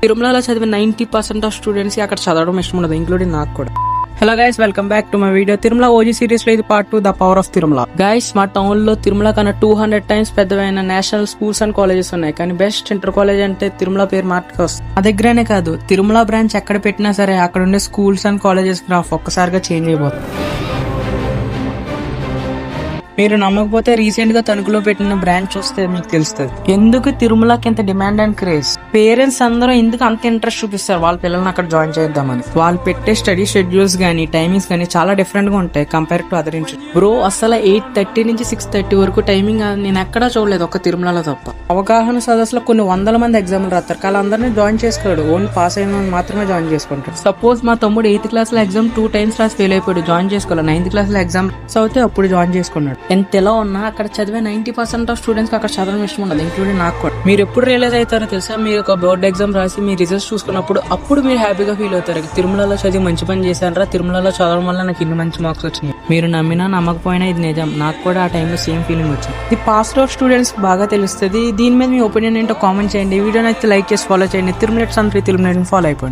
తిరుమలలో చదివే 90% of students కి అక్కడ చదవడం ఇష్టం ఉండదు, ఇంక్లూడింగ్ నాకు కూడా. Hello guys, welcome back to my video. Tirumala OG series లో ఇది part 2, the power of Tirumala. Guys, మా టౌన్ లో తిరుమల కన్నా 200 టైమ్స్ పెద్దవైన నేషనల్ స్కూల్స్ అండ్ కాలేజెస్ ఉన్నాయి, కానీ బెస్ట్ ఇంటర్ కాలేజ్ అంటే తిరుమల పేరు మాటకు వస్తుంది. మా దగ్గరనే కాదు, తిరుమల బ్రాంచ్ ఎక్కడ పెట్టినా సరే అక్కడ ఉండే స్కూల్స్ అండ్ కాలేజెస్ గ్రాఫ్ ఒక్కసారిగా చేంజ్ అయిపోతుంది. మీరు నమ్మకపోతే రీసెంట్ గా తణుకులో పెట్టిన బ్రాంచ్ చూస్తే మీకు తెలుస్తుంది ఎందుకు తిరుమలకి ఎంత డిమాండ్ అండ్ క్రేజ్. పేరెంట్స్ అందరూ ఎందుకు అంత ఇంట్రెస్ట్ చూపిస్తారు వాళ్ళ పిల్లల్ని అక్కడ జాయిన్ చేద్దామని. వాళ్ళు పెట్టే స్టడీ షెడ్యూల్స్ గానీ టైమింగ్స్ గానీ చాలా డిఫరెంట్ గా ఉంటాయి compare to other institute. Bro, అసలు 8:30 నుంచి 6:30 వరకు టైమింగ్ నేను ఎక్కడా చూడలేదు, ఒక తిరుమలలో తప్ప. అవగాహన సదస్సులో కొన్ని 100 మంది ఎగ్జామ్లు రాస్తారు, కానీ అందరినీ జాయిన్ చేసుకోడు, ఓన్లీ పాస్ అయిన మాత్రమే జాయిన్ చేసుకుంటాడు. సపోజ్ మా తమ్ముడు 8th క్లాస్ లో ఎగ్జామ్ 2 times రాసి ఫెయిల్ అయిపోయాడు, జాయిన్ చేసుకోవాలి. 9th క్లాస్ లో ఎగ్జామ్ అవుతే అప్పుడు జాయిన్ చేసుకున్నాడు. ఎంత ఎలా ఉన్నా అక్కడ చదివే 90% ఆఫ్ స్టూడెంట్స్ అక్కడ చదవడం ఇష్టం ఉండదు, ఇంక్లూడింగ్ నాకు కూడా. మీరు ఎప్పుడు రియలైజ్ అవుతారో తెలుసా? మీరు ఒక బోర్డ్ ఎగ్జామ్ రాసి మీ రిజల్ట్స్ చూసుకున్నప్పుడు అప్పుడు మీరు హ్యాపీగా ఫీల్ అవుతారు, తిరుమలలో చదివి మంచి పని చేశారా, తిరుమలలో చదవడం వల్ల నాకు ఇన్ని మంచి మార్క్స్ వచ్చినాయి. మీరు నమ్మినా నమ్మకపోయినా ఇది నిజం, నాకు కూడా ఆ టైంలో సేమ్ ఫీలింగ్ వచ్చింది. ఇది పాస్ అవుట్ స్టూడెంట్స్ బాగా తెలుస్తుంది. దీని మీద మీ ఒపీనియన్ ఏంటో కామెంట్ చేయండి. వీడియో అయితే లైక్ చేసి ఫాలో చేయండి. తిరుమల ఫాలో అయిపోండి.